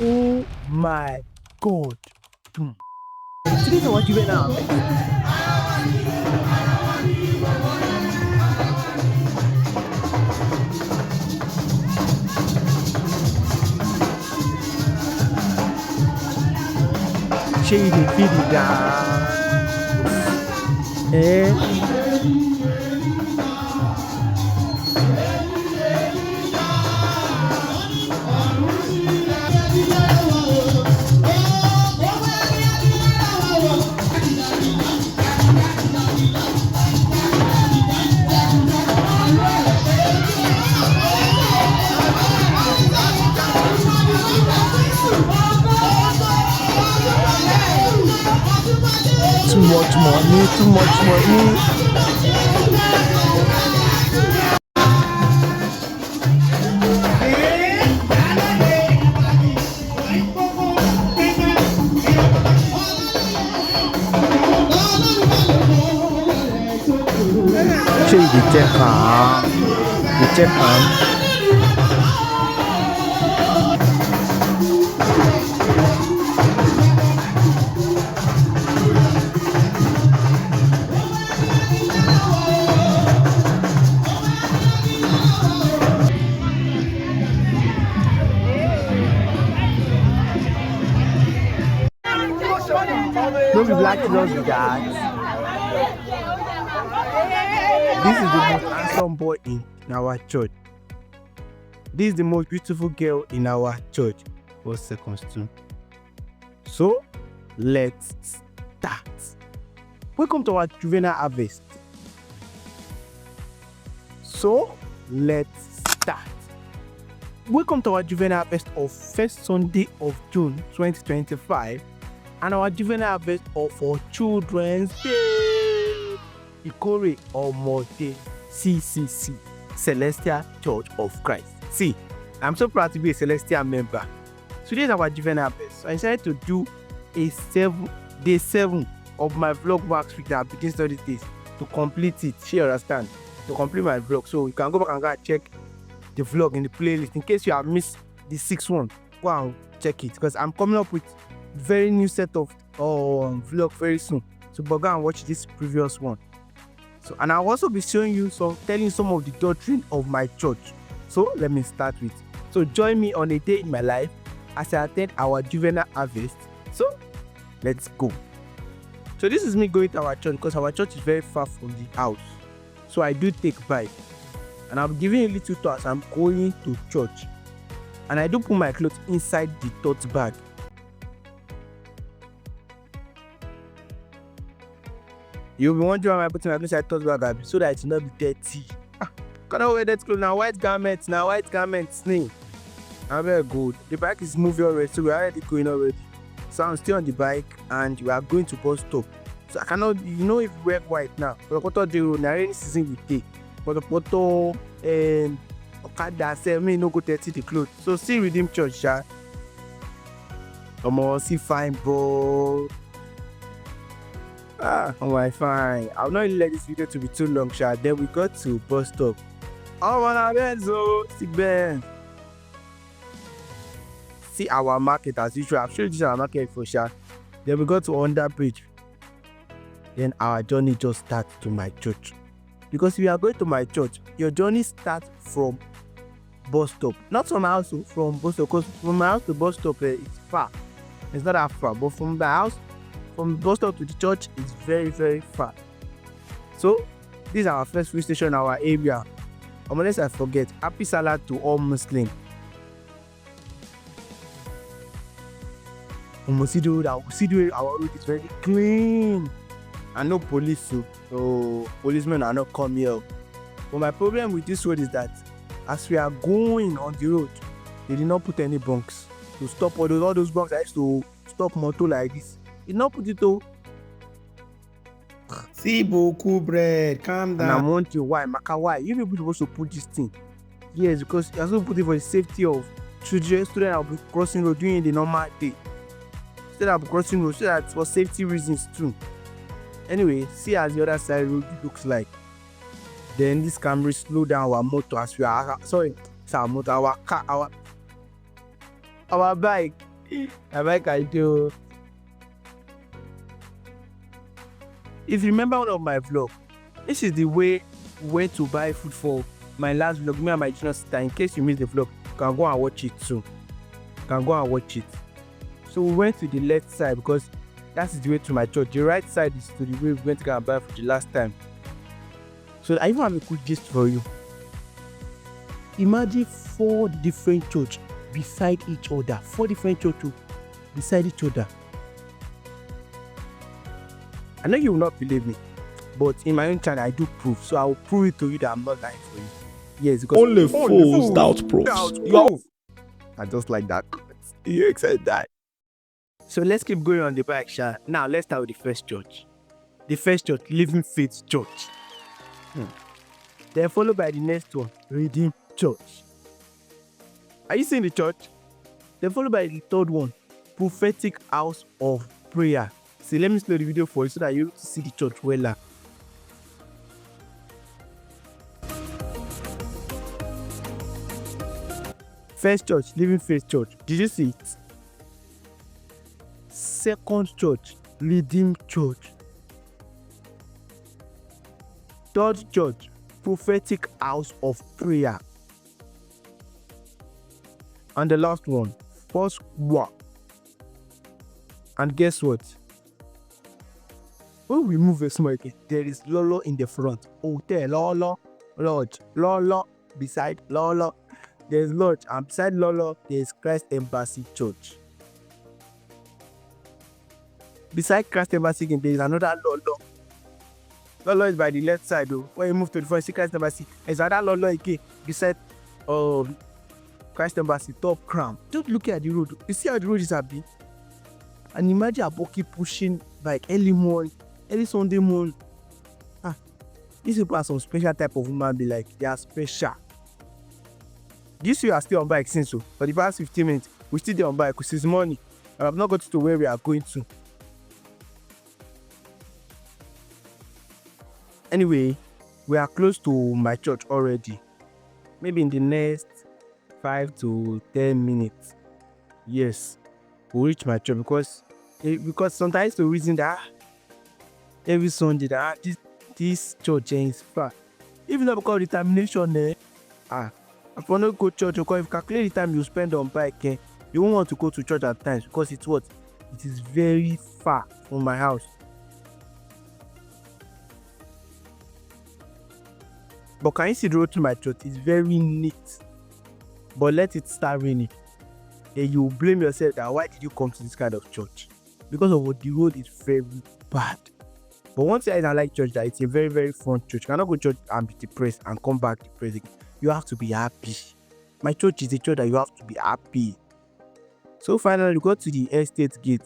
Oh my God. Today's our Juvenile Harvest. Shady feedy down. Too much money, too much money. Show you the check arm. The check arm. Don't be black girls with that. This is the most handsome boy in our church. This is the most beautiful girl in our church. 4 seconds too. So let's start. Welcome to our Juvenile Harvest. So let's start. Welcome to our Juvenile Harvest of first Sunday of June 2025 and our Juvenile Harvest of our Children's Day. Ikore Omode CCC, Celestial Church of Christ. See, I'm so proud to be a Celestial member. Today is our Juvenile Harvest. So I decided to do a day 7 of my Vlogmas week that begins 30 days to complete it. You understand? To complete my vlog. So you can go back and go and check the vlog in the playlist. In case you have missed the 6th one, go and check it because I'm coming up with very new set of vlog very soon. So go and watch this previous one. So and I'll also be showing you telling you some of the doctrine of my church. So let me start with. So join me on a day in my life as I attend our Juvenile Harvest. So let's go. So this is me going to our church because our church is very far from the house. So I do take bike. And I'm giving a little tour as I'm going to church. And I do put my clothes inside the tote bag. You'll be wondering why I'm putting my clothes inside the tote bag so that it will not be dirty. Cannot wear that clothes now. White garments now. White garments. I'm very good. The bike is moving already, so we're already going already. So I'm still on the bike and we are going to bus stop. So I cannot, if you wear white now, but what do the rainy season will take. But the photo Okada say me no go dirty the clothes. So see Redeem Church, yeah. Come on, see fine, bro. Oh my fine. I'll not let this video to be too long, sha. Then we got to bus stop. Oh my Benzo, see Ben. See our market as usual. I've showed you our market for sure. Then we got to under bridge. Then our journey just starts to my church. Because if you are going to my church, your journey starts from bus stop. Not from my house, from bus stop. Because from my house to bus stop, it's far. It's not that far. But from the house, from bus stop to the church, it's very, very far. So, this is our first free station in our area. Unless I forget, happy Salah to all Muslims. See the road, our road is very clean. And no police, so policemen are not come here. But my problem with this road is that as we are going on the road, they did not put any bunks to stop all those bunks. I used to stop motor like this. They did not put it though. See beaucoup bread, calm down. And I'm wondering why, Maka, why? You people supposed to put this thing. Yes, because you also put it for the safety of children. Students that will be crossing road during the normal day. Students that will be crossing road so that for safety reasons too. Anyway, see as the other side road looks like. Then this camera slow down our motor as we are our motor, our car, our bike I like I do. If you remember one of my vlog, this is the way we went to buy food for my last vlog, me and my junior sister. In case you missed the vlog, you can go and watch it too. You can go and watch it. So we went to the left side because that is the way to my church. The right side is to the way we went to go and buy food the last time. So I even have a quick gist for you. Imagine 4 different churches beside each other. 4 different churches beside each other. I know you will not believe me, but in my own channel I do proof. So I will prove it to you that I'm not lying for you. Yes, because Only fools doubt proofs. I just like that. You accept that. So let's keep going on the bike, Sha. Now let's start with the first church. The first church, Living Faith Church. Then followed by the next one, Redeem Church. Are you seeing the church? Then followed by the third one, Prophetic House of Prayer. See, let me slow the video for you so that you're able to see the church well. First church, Living Faith Church. Did you see it? Second church, Redeem Church. Third church, Prophetic House of Prayer. And the last one, First One. And guess what? When we move a small again, there is Lolo in the front. Hotel, Lolo, Lodge, Lolo, beside Lolo. There's Lodge, and beside Lolo, there's Christ Embassy Church. Beside Christ Embassy again, there is another Lolo. Lolo is by the left side though. When you move to the front, see Christ Embassy. There's another Lolo again, beside Christ Embassy, top crown. Just look at the road. You see how the road is happy? And imagine Aboki pushing like early morning, early Sunday morning. These people are some special type of woman, be like, they are special. This you are still on bike since so. For the past 15 minutes, we still there on bike because it's morning. And I've not got to where we are going to. Anyway, we are close to my church already. Maybe in the next 5 to 10 minutes. Yes, we'll reach my church because sometimes the reason that every Sunday that this church is far. Even not because of determination, if you not go to church, because if you calculate the time you spend on bike, you won't want to go to church at times because it's what? It is very far from my house. But can you see the road to my church? It's very neat. But let it start raining. Then you blame yourself that why did you come to this kind of church? Because of what the road is very bad. But one thing I like church that it's a very, very fun church. You cannot go to church and be depressed and come back depressed again. You have to be happy. My church is a church that you have to be happy. So finally, we got to the estate gate.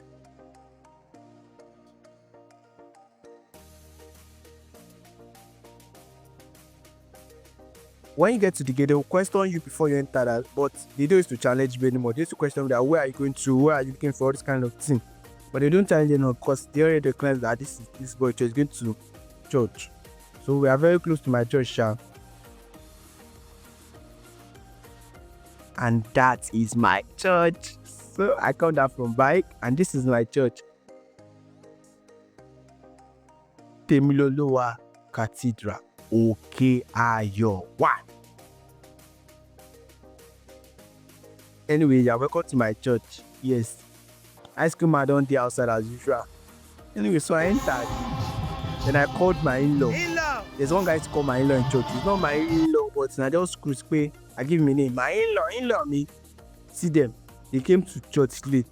When you get to the gate, they will question you before you enter that, but they don't used to challenge you anymore. They used to question that where are you going to, where are you looking for, all this kind of thing. But they don't challenge you anymore because they already declared that this boy church is going to church. So we are very close to my church, Sha. And that is my church. So I come down from bike and this is my church. Temiloluwa Cathedral Oke Ayo. What? Anyway, you're welcome to my church. Yes. Ice cream I don't do outside as usual. Anyway, so I entered. Then I called my in-law. There's one guy to call my in-law in church. It's not my in-law, but I just screw. I give him a name. My in-law, me. See them. They came to church late.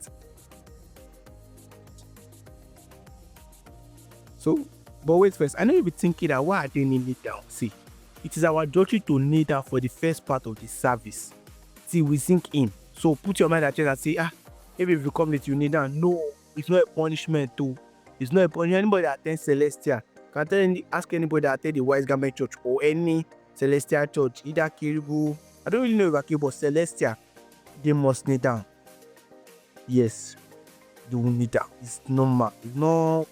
So, but wait first. I know you'll be thinking that why are they kneeling down? See, it is our duty to kneel down for the first part of the service. See, we sink in. So put your mind at rest and say, maybe if you come late, you kneel down. No, it's not a punishment too. It's not a punishment. Anybody that attends Celestial, ask anybody that attends the Wise Garment Church or any Celestial church, either Kiribu, I don't really know about Kiribu, but Celestial, they must kneel down. Yes, they will kneel down. It's normal. It's no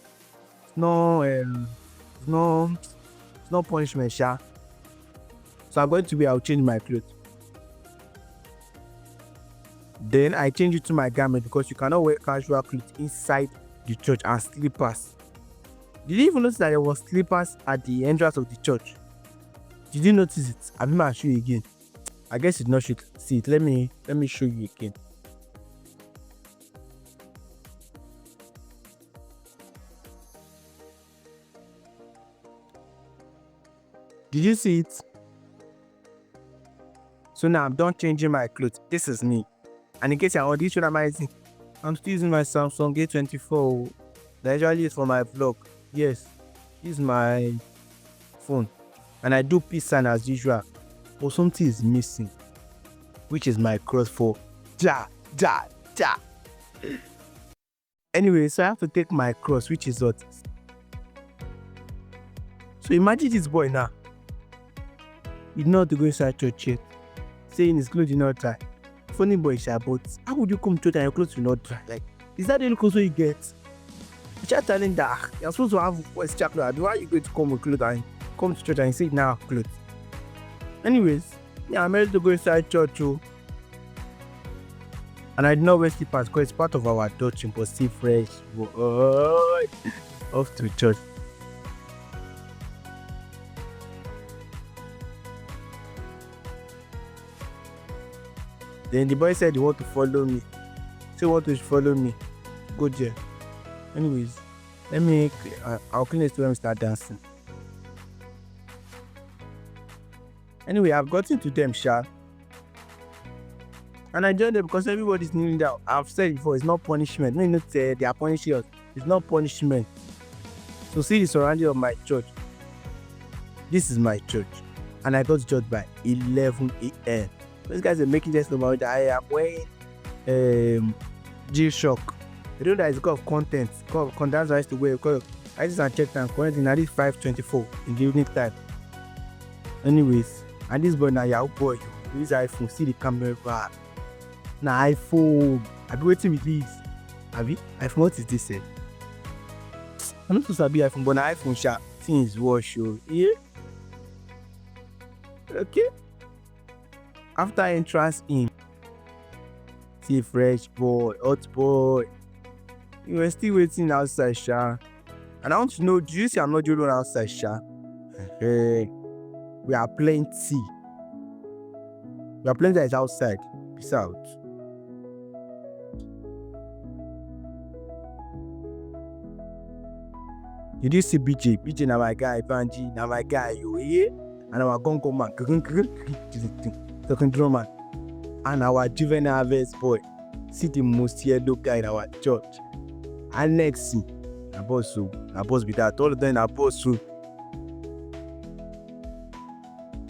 punishment, Sha. So I'm going to be, I'll change my clothes. Then I changed it to my garment because you cannot wear casual clothes inside the church and slippers. Did you even notice that there was slippers at the entrance of the church? Did you notice it? I mean, I'll show you again. I guess you did not see it. Let me show you again. Did you see it? So now I'm done changing my clothes. This is me. And in case you're audition amazing, I'm still using my Samsung A24 that I usually use for my vlog. Yes, this is my phone. And I do peace sign as usual. But something is missing, which is my cross for ja. Anyway, so I have to take my cross, which is what? So imagine this boy now. He did not to go inside church yet, saying his clothes did not dry. Funny boy, but how would you come to church and your clothes will not dry? Like, is that the only clothes you get? You start telling that you're supposed to have voice chocolate. Why are you going to come with clothes and come to church and say now clothes? Anyways, yeah, I'm ready to go inside church too. And I did not wear slippers because it's part of our doctrine, but still fresh. Off to church. Then the boy said he want to follow me. So he want to follow me. Go there. Anyways, I'll clean it when we start dancing. Anyway, I've gotten to them, Sha. And I joined them because everybody's kneeling down. I've said it before, it's not punishment. No, not they are punishing us. It's not punishment. So see the surrounding of my church. This is my church. And I got to church by 11 a.m. These guys are making this about that I am wearing G-Shock. I don't know that it's got content. That's I used to wear because I just checked and currently now this 5:24 in the evening time. Anyways, and this boy now Yahoo boy, this iPhone, see the camera. Now iPhone. I've been waiting with this. Have you? iPhone, what is this? I'm not supposed to be iPhone, but now iPhone sharp. Things wash you. Yeah. Okay. After entrance in, see fresh boy, hot boy. You were still waiting outside, Sha. And I want to know, do you see I'm not the only one outside, Sha? Hey, we are playing tea. We are playing that is outside. Peace out. Did you see BJ? BJ now my guy, Banji, now my guy, you hear? And our gongo man, talking drummer. And our Juvenile Harvest boy, see the most yellow guy in our church. And next thing, na boss be that. All of them na boss. Did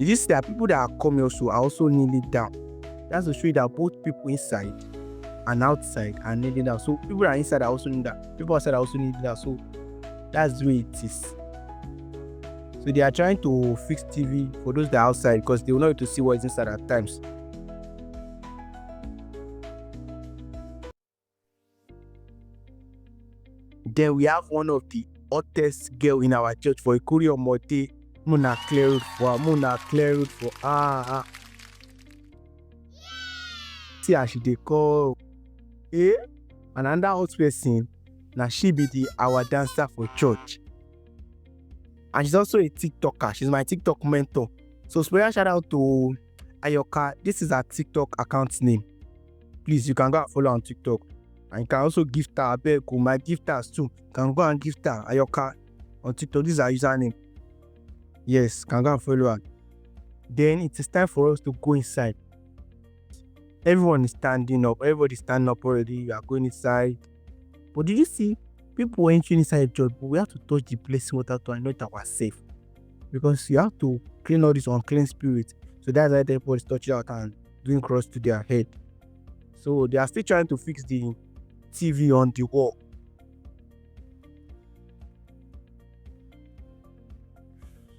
you see that people that are coming also are also kneeling down? That's to show you that both people inside and outside are kneeling down. So people are inside are also kneeling down. People outside are also kneeling down. So that's the way it is. So they are trying to fix TV for those that are outside because they will not be able to see what is inside at times. Then we have one of the hottest girl in our church for Ikore Omode. Muna clear for See how she dey call. Another hot person. Now she be our dancer for church. And she's also a TikToker. She's my TikTok mentor. So special shout out to Ayoka. This is her TikTok account name. Please, you can go and follow on TikTok. And you can also gift her. My gifters too. You can go and gift her Ayoka on TikTok. This is her username. Yes, can go and follow her. Then it is time for us to go inside. Everyone is standing up. Everybody's standing up already. You are going inside. But did you see people were entering inside the church? But we have to touch the blessing water to anoint ourselves. Because you have to clean all this unclean spirit. So that's why everybody's touching out and doing cross to their head. So they are still trying to fix the TV on the wall.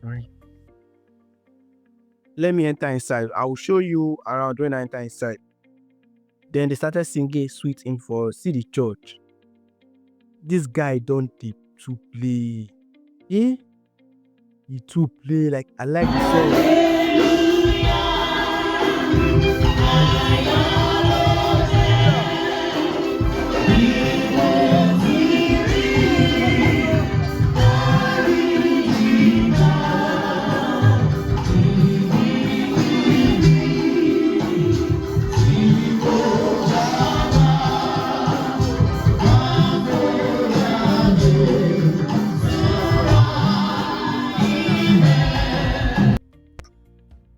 Sorry. Let me enter inside. I will show you around when I enter inside. Then they started singing Sweet In for See the Church. This guy don't deep to play. He to play like I like the song.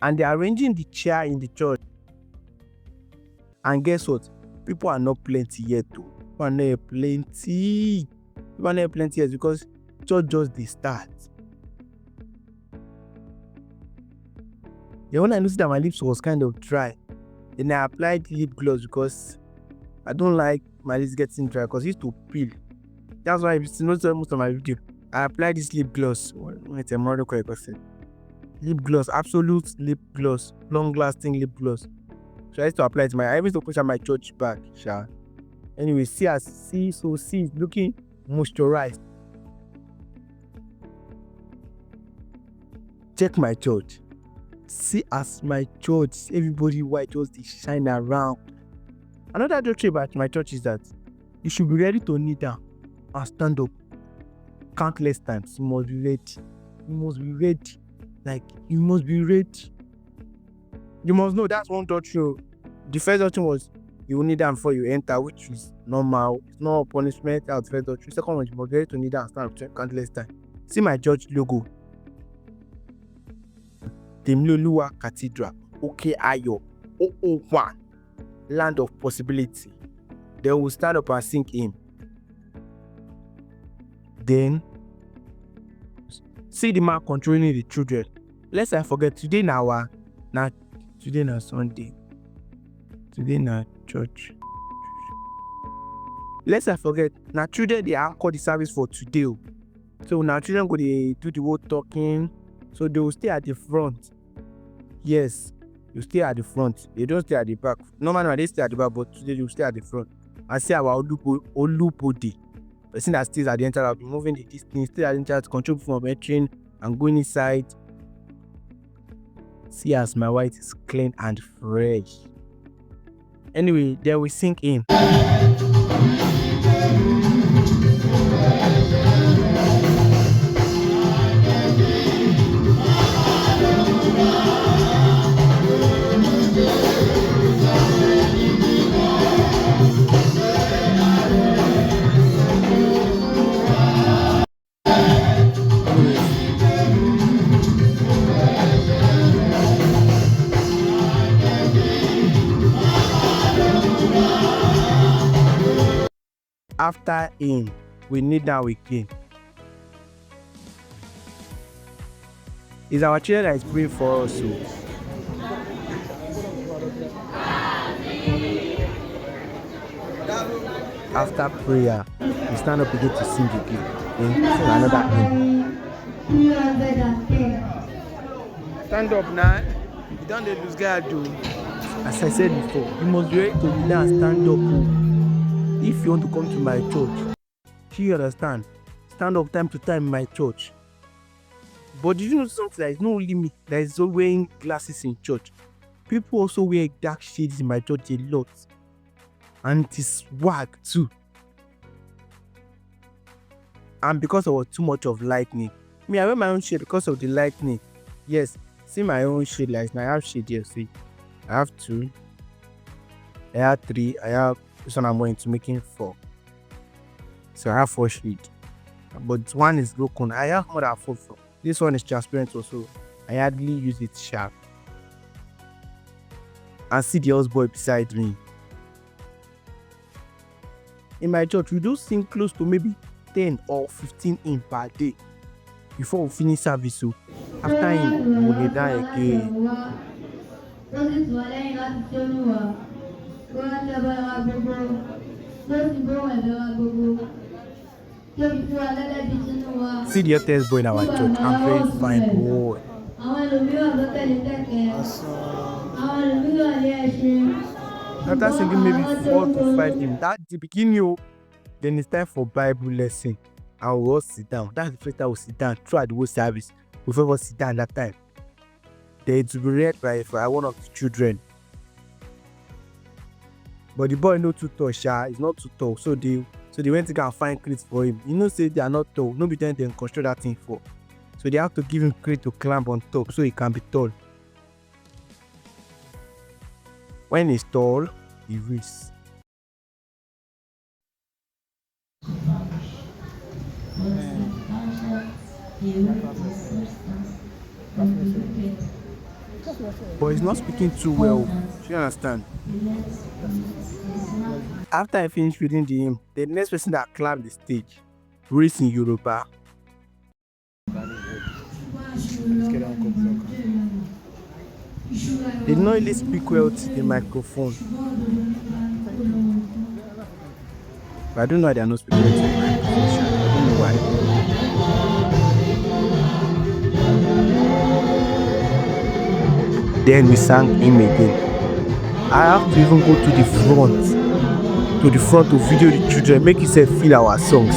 and they're arranging the chair in the church. And guess what? People are not plenty yet too. People are not plenty. People are not plenty yet because church just they start. The when I noticed that my lips was kind of dry, then I applied lip gloss because I don't like my lips getting dry because it used to peel. That's why if you notice most of my video, I applied this lip gloss. Wait, I'm not correct person. Lip gloss, absolute lip gloss, long-lasting lip gloss. So I used to apply it. I used to push on my church back. Sure. Anyway, see it's looking moisturized. Check my church. See as my church, everybody white just they shine around. Another doctrine about my church is that you should be ready to kneel down and stand up countless times. You must be ready. You must be ready. Like, you must be ready. You must know that's one doctrine. The first doctrine was you will kneel down before you enter, which is normal. It's not punishment. That's the first doctrine. Second one, you must be ready to kneel down and stand up countless times. See my church logo. Temiloluwa Cathedral Oke Ayo 001, land of possibility. Then we'll stand up and sing hymn. Then see the man controlling the children. Let's I forget today now Sunday. Today na church. Let's I forget now children they anchor the service for today. So now children go they do the whole talking. So they will stay at the front. Yes, you stay at the front. They don't stay at the back. Normally they stay at the back, but today you stay at the front. And see our Olubode. Person that stays at the entrance will be moving the distance, stay at the entrance, control from entering and going inside. See as my white is clean and fresh. Anyway, there we sing in. After him, we kneel down again. It's our children that is praying for us. So. After prayer, we stand up again to sing again. Then sing another hymn. Stand up now. You don't lose guard, though. As I said before, you must be ready to kneel down and stand up. If you want to come to my church, you understand? Stand up time to time in my church. But did you know something? There is no limit. There is no wearing glasses in church. People also wear dark shades in my church a lot. And it is swag too. And because there was too much of lightning. Me, I wear my own shade because of the lightning. Yes, see my own shade lights. Now I have shade here, see. I have 2. I have 3. I have this one I'm going to making 4. So I have 4 shades. But one is broken. I have more than 4. This one is transparent also. I hardly use it sharp. And see the houseboy beside me. In my church, we do sing close to maybe 10 or 15 in per day before we finish service. So after him, we'll lay down again. See the hottest boy in our church. I'm very fine boy. After singing maybe 4 to 5 hymns, that's the beginning. Then it's time for Bible lesson. I will all sit down. That's the first time we'll sit down throughout the whole service. Before we sit down that time. Then it will be read by one of the children. But the boy not too tall, he's not too tall. So they went to go and find crates for him. You know, say they are not tall. Nobody then they construct that thing for. So they have to give him crate to climb on top so he can be tall. When he's tall, he reads. but he's not speaking too well. Do you understand? After I finish reading the hymn, the next person that clapped the stage reads in Yoruba. They did not really speak well to the microphone. But I don't know why they are not speaking well to the microphone. I don't know why. Then we sang him again. I have to even go to the front to video the children, make yourself feel our songs.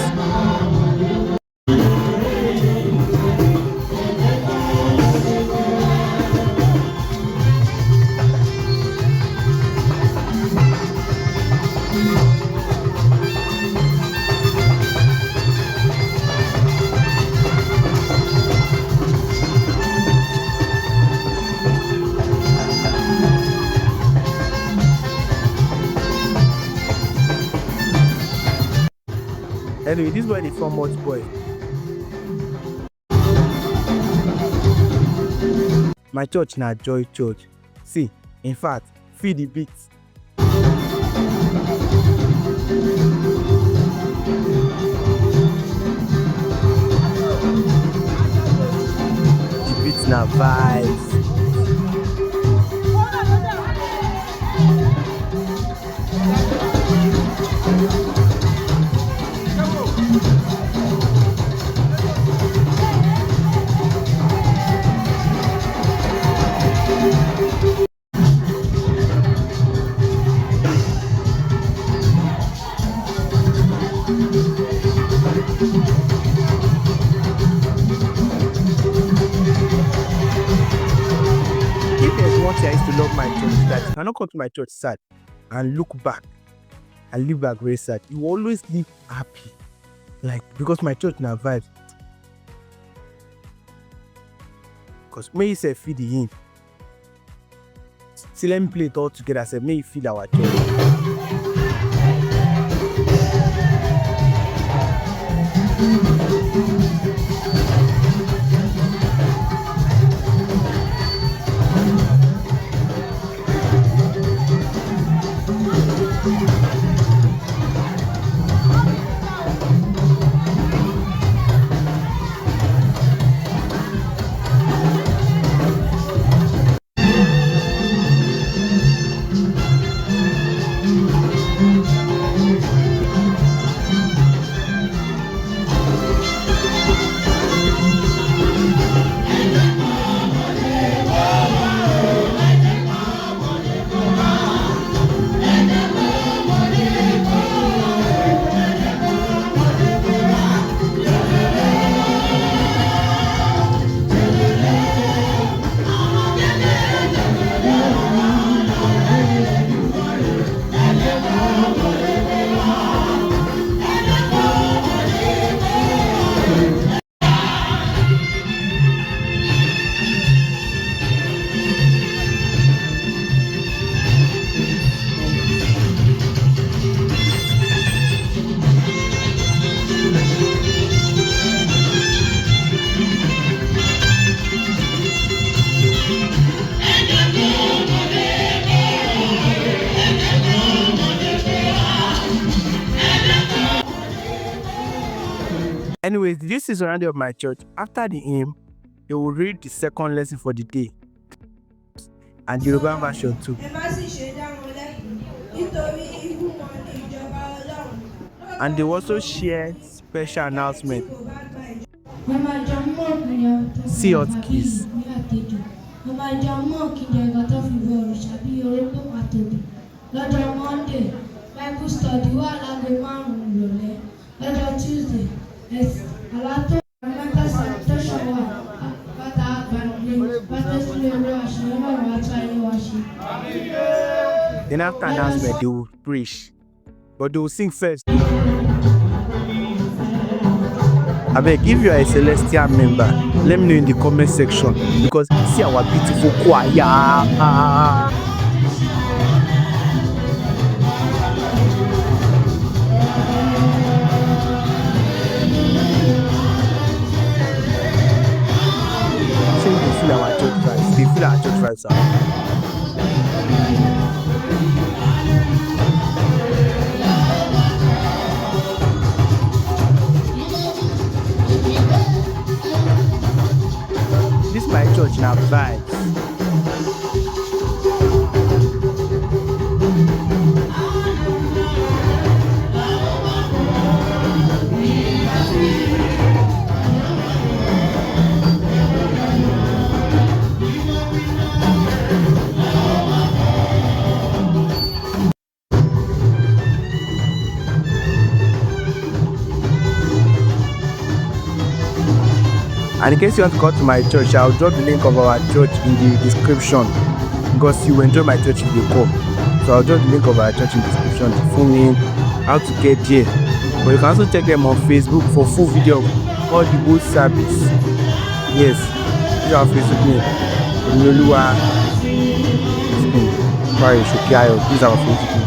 Anyway, this boy is from much boy. My church na joy church. See, in fact, feel the beat. The beat na vibes. I used to love my church that you cannot come to my church sad and look back and live back very sad. You always live happy, like, because my church now vibes. Because may you say feed the hymn. See, let me play it all together. Say may you feel our church. Anyways, this is surrounding of my church. After the hymn, they will read the second lesson for the day and the Yoruba version too. And they also share special announcement. See hot kiss. Lọ́jọ́ Monday, Bible study wà láago 5 ìrọ̀lẹ́. Lọ́jọ́ Tuesday, àlátó mental sanitation wà. Bàtà àgbàlẹ̀, bàtà sílé olú àṣẹ Ọlọ́run àti ayé wa ṣe. Then after announcement, they will preach, but they will sing first. Abeg, if you are a celestial member, let me know in the comment section, because see our beautiful choir. They feel our church vibes. sacrifice am. This my church na vibes. And in case you want to come to my church, I'll drop the link of our church in the description because you will enjoy my church if you come. So I'll drop the link of our church in the description, the full name, how to get there. But you can also check them on Facebook for full video of all the whole service. Yes, this is our Facebook name. Temiloluwa Oke Ayo. This is our Facebook name.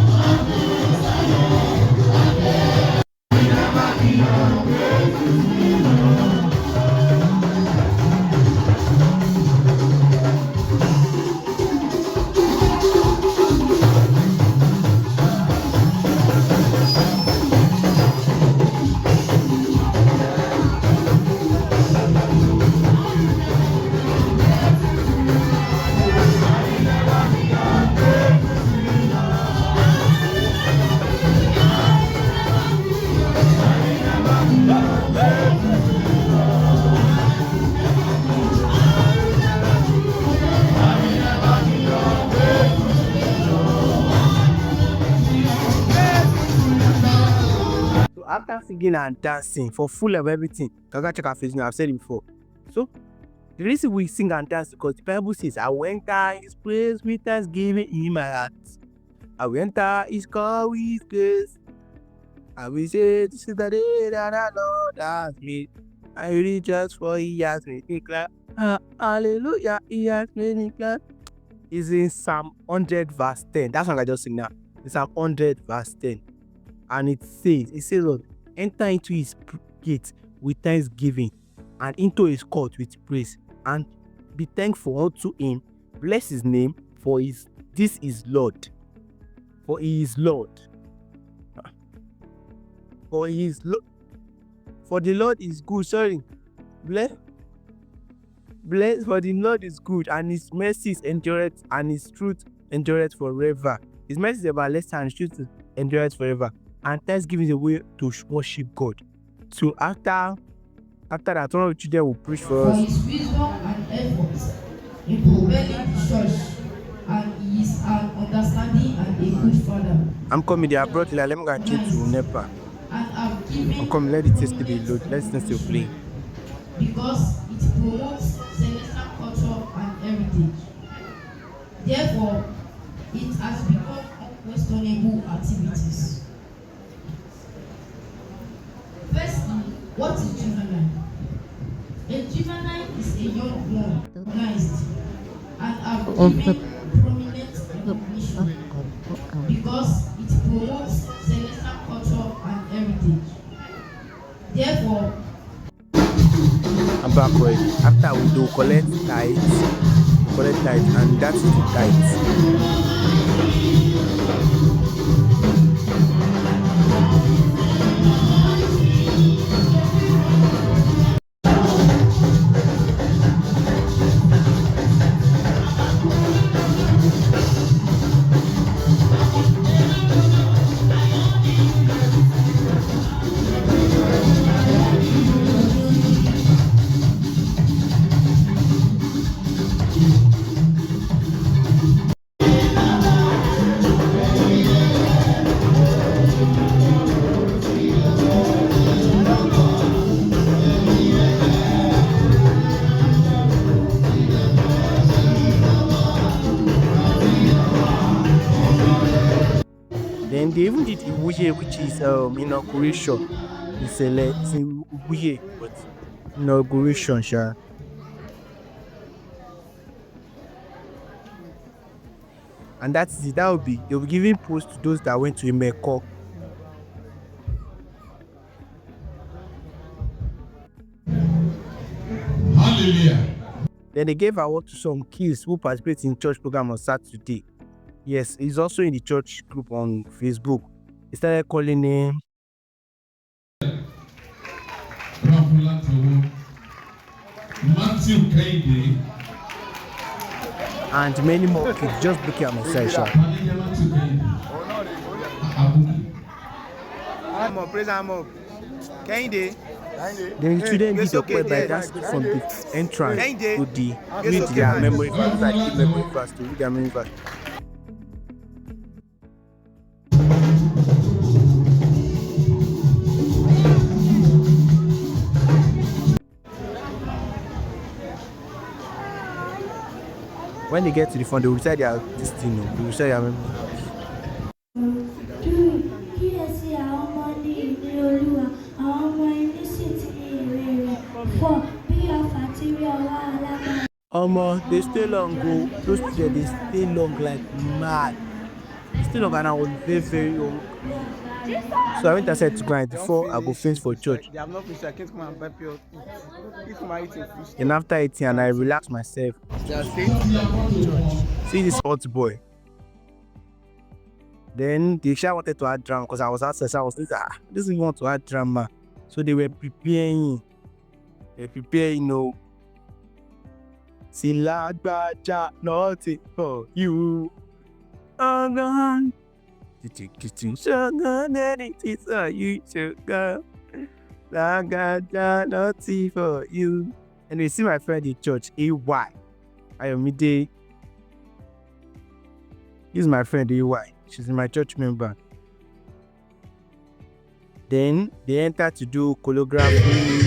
After singing and dancing for full of everything, you can check our Facebook. I've said it before. So the reason we sing and dance because the Bible says, "I will enter His praise with thanksgiving in my heart. I will enter His call with grace. I will say, this is the day that the Lord has made. I rejoice for He has made me glad. Hallelujah, He has made me glad." It's in Psalm 100 verse 10. That's what I just sing now. It's Psalm 100 verse 10. And it says, Lord, enter into His gates with thanksgiving and into His court with praise, and be thankful unto Him. Bless His name, for this is Lord. For He is Lord. For He is Lord. For the Lord is good. Sorry. Bless. For the Lord is good, and His mercies endureth, and His truth endureth forever. His mercy is everlasting, and His truth endureth forever. And thanksgiving is a way to worship God. So after that, one of the children will preach for us. For His wisdom and efforts in propelling the church, and He is an understanding and a good father. I'm coming there. I brought let me go change to Nepal. I'm coming. Let the test be load. Let's still play. Because it promotes celestial culture and heritage. Therefore, it has become unquestionable activities. Firstly, what is juvenile? A juvenile is a young one, organized, and have given prominent recognition because it promotes celestial culture and heritage. Therefore, I'm back already. After we do collect tithes, and that's the tithes. Then they even did Iwuye, which is inauguration. It's Cele, it's Iwuye, but inauguration, sure. And that's it. That will be they'll be giving post to those that went to Imeko. Hallelujah. Then they gave award to some kids who participate in church program on Saturday. Yes, he's also in the church group on Facebook. He started calling him Matthew Kende and many more kids. Just look at my side, sha. I'm up, praise I'm up. Kende. Then the children did Okwe by dancing from the entrance to the read their memory verse, like the memory verse to read their memory verse. When they get to the front, they will recite their this thing, they will recite their memory verse. Kíyèsí àwọn ọmọ ní ìní Olúwa, àwọn ọmọ inú sì ti ní èrè rẹ̀. For bí ọfà ti rí ọwọ́ alágbára. They stay long, go. Those children, they stay long like mad. They stay long and I was very, very young. So I went outside to grind before I go finish for church. They have not finished, I can't come and buy pure. If come and eat a fish. And after eating, and I relaxed myself. They are staying. See this hot boy. Then the Isha wanted to add drama because I was outside. So I was thinking, this is want to add drama. So they were preparing. Silagbaja, nothing for you. Oh God. You sugar. Silagbaja, nothing for you. And we see my friend in church, AY. Ayomide. This is my friend AY. She's my church member. Then they enter to do choreography.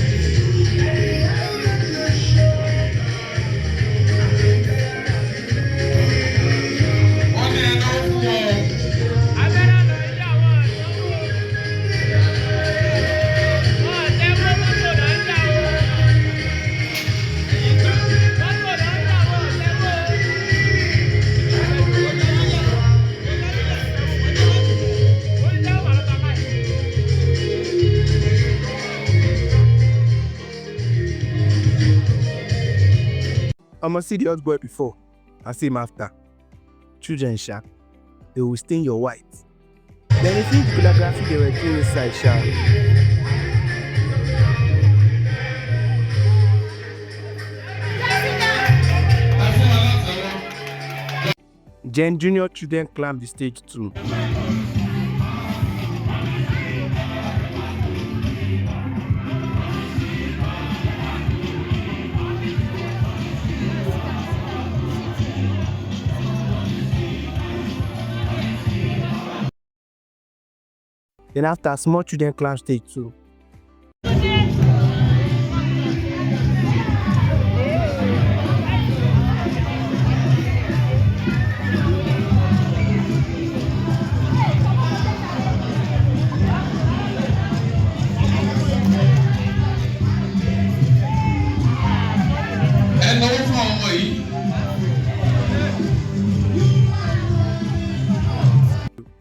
I must see the hot boy before and see him after. Children, shark, they will stain your white. Then if you the choreography they were doing inside, shark. Gen Junior children climb the stage too. Then after, small children climb stage too.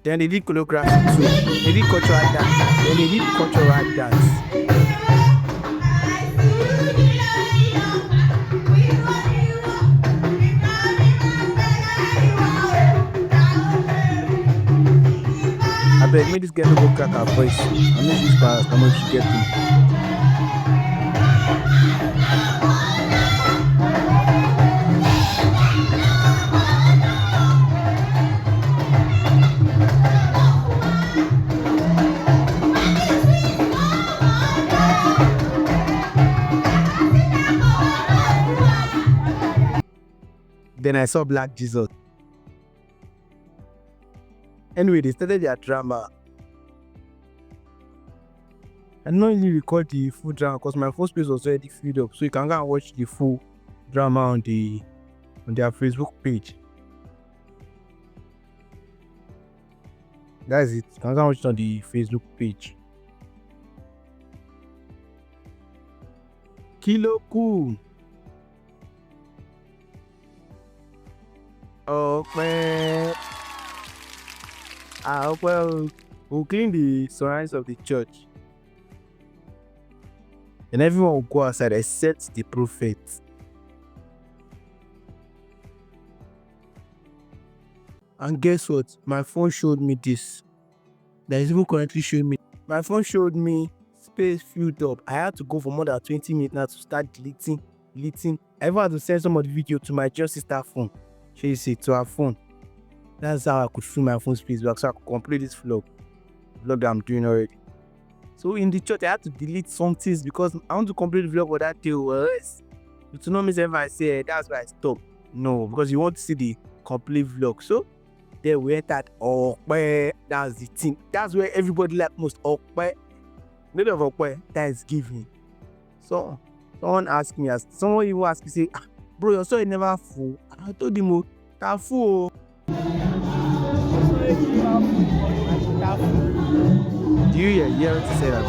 Then they did choreography too. They did cultural dance. Then they did cultural dance. I beg me this girl to go crack her voice. I know she's fast. I know she get me. Then I saw Black Jesus. Anyway, they started their drama. I don't really record the full drama because my phone space was already filled up. So you can go and watch the full drama on their Facebook page. That's it. You can go and watch it on the Facebook page. Kilo cool. Oh man. Well, we'll clean the surroundings of the church. And everyone will go outside except the prophet. And guess what? My phone showed me this. That is even currently showing me. My phone showed me space filled up. I had to go for more than 20 minutes now to start deleting. I even had to send some of the video to my just sister phone. She said to her phone. That's how I could fill my phone space back so I could complete this vlog that I'm doing already. So in the church, I had to delete some things because I want to complete the vlog for that day. It will not miss if I say that's why I stopped. No, because you want to see the complete vlog. So there we entered Okpe. That's the thing. That's where everybody like most Okpe. Not of Okpe, Thanksgiving. So someone asked me, someone even asked me, say, bro, your story never full. I told him, that full. Do you hear what to say that?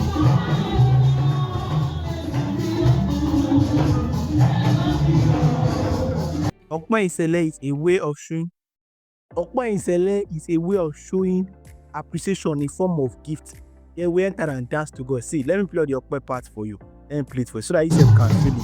Okpe Cele is a way of showing. Okpe Cele is a way of showing appreciation in form of gift. Yeah, we enter and dance to God. See, let me play the Okpe part for you. Let me play it for you so that you can feel it.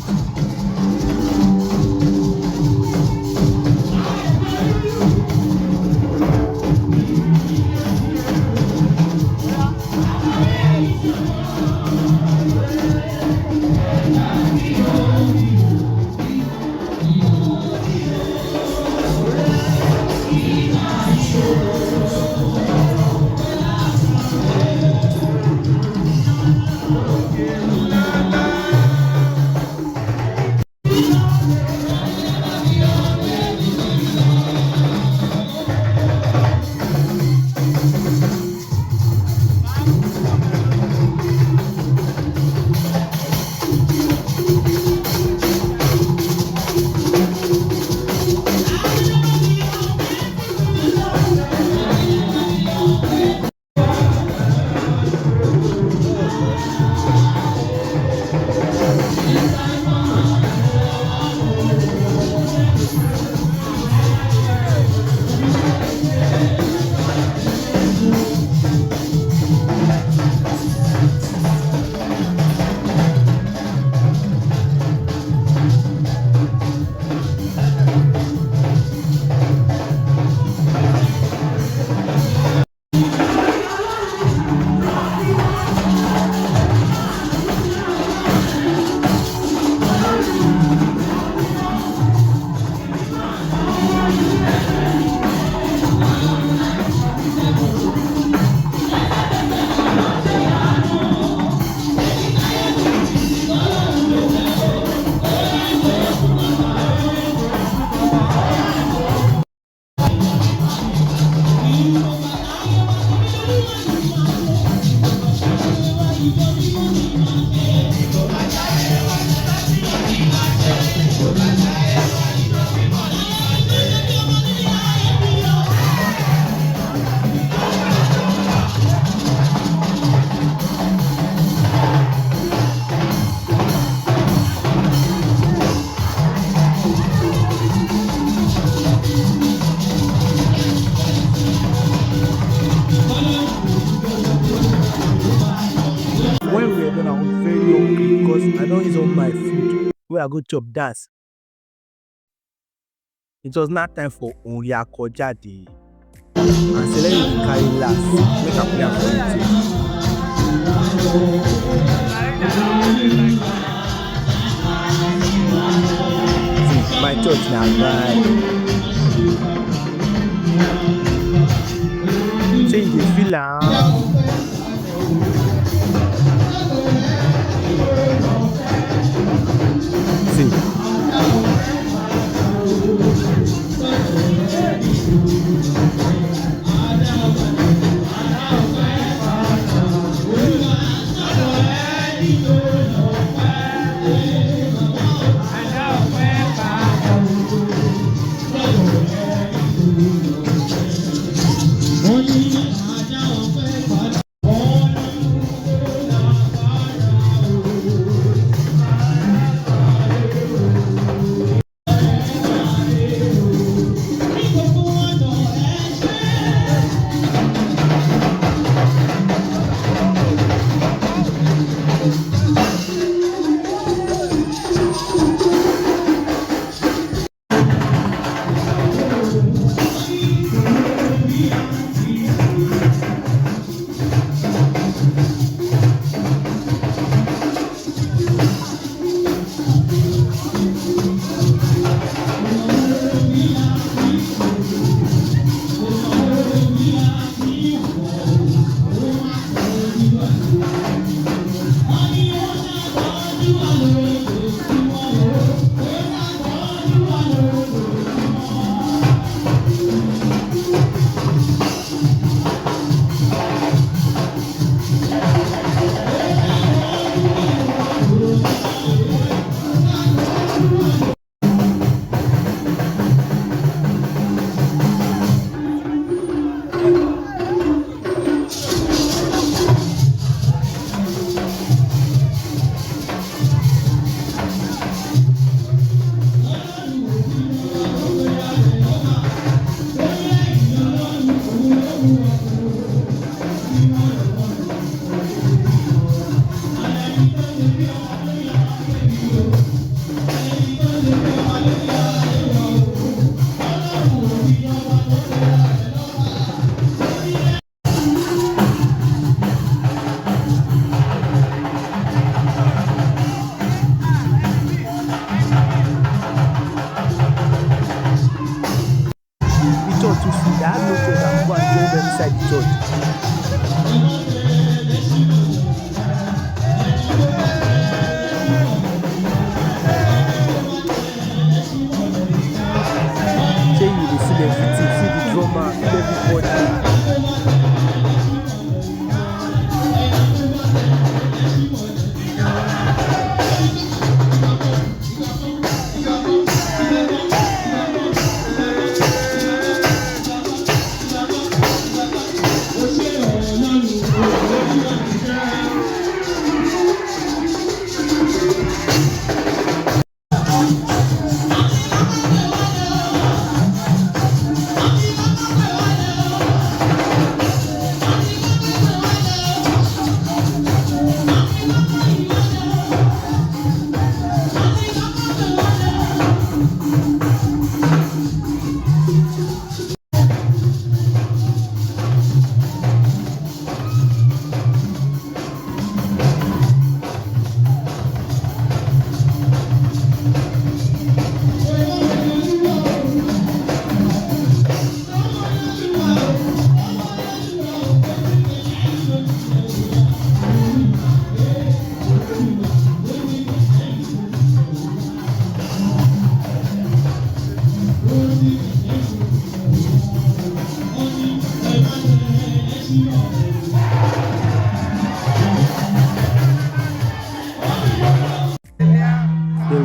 I don't use all my food where I go chop dance. It was not time for Onyako Jadi. And Cele will carry last. Make a play for it. See, my church now, right? Change the feel.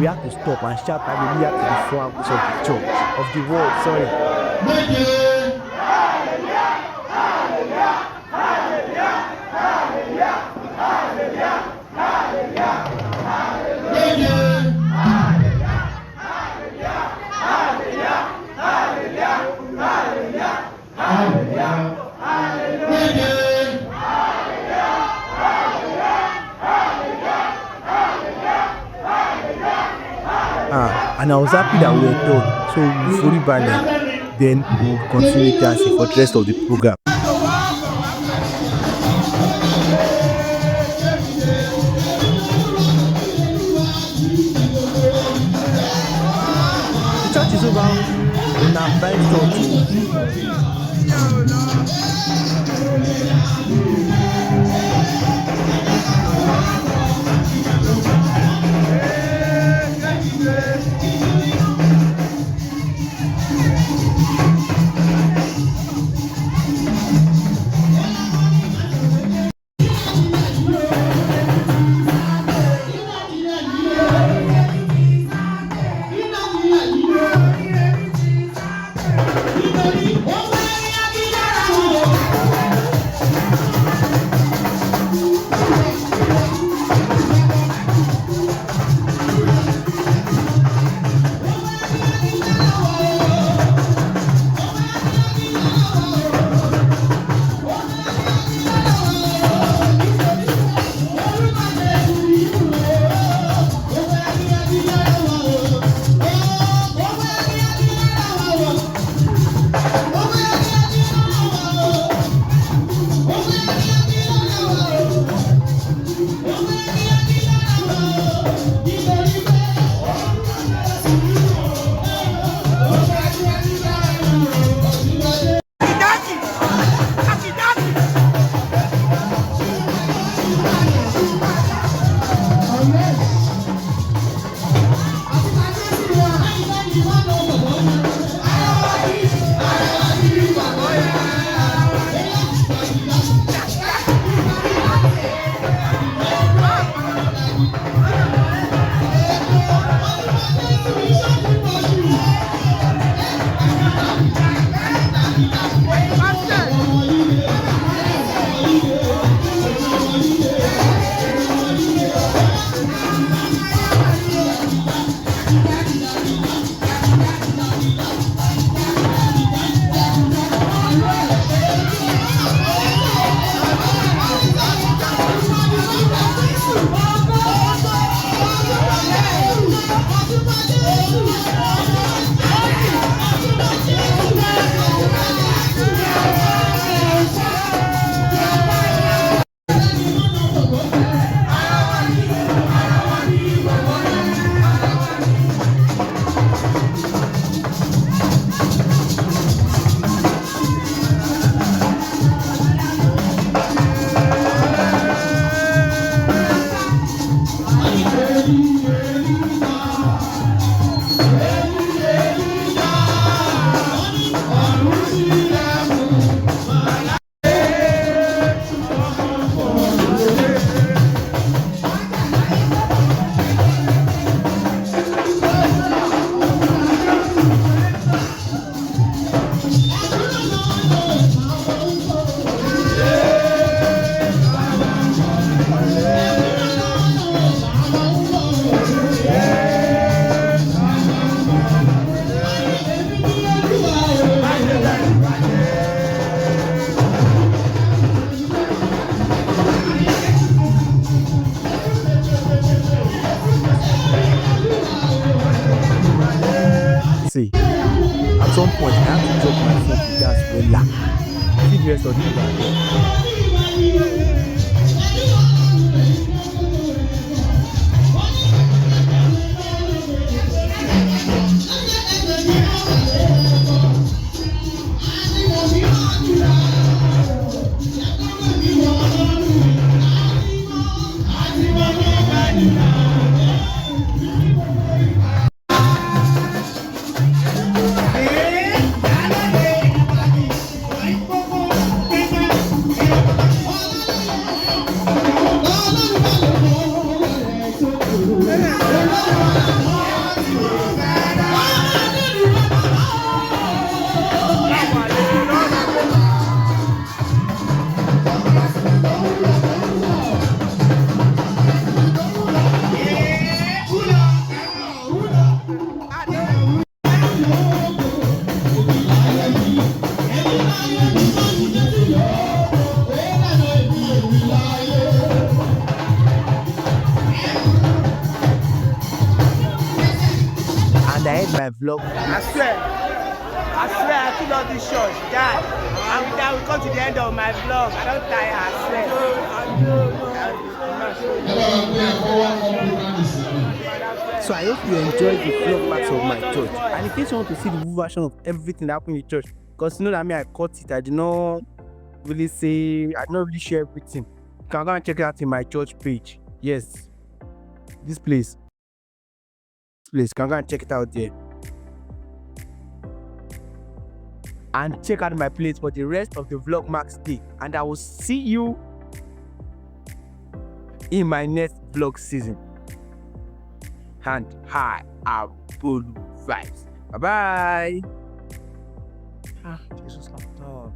we have to stop and shout hallelujah to the four angles of the church, of the world, sorry. And I was happy that we were done, so we fully banned. Then we'll continue dancing for the rest of the program. The church is over. And I'm very See, at some point I have to drop my phone to dance well. See the rest of the program. my vlog. I swear, I feel all this church, Dad. And with that, we come to the end of my vlog. I don't tire, I swear. So I hope you enjoyed the Vlogmas of my church. And in case you want to see the full version of everything that happened in the church, because you know that I cut it, I did not really share everything. You can go and check it out in my church page. Yes, this place. You can go and check it out there. And check out my place for the rest of the Vlogmas day. And I will see you in my next vlog season. And hi, I'm Bolu Vibes. Bye bye. Jesus, laptop.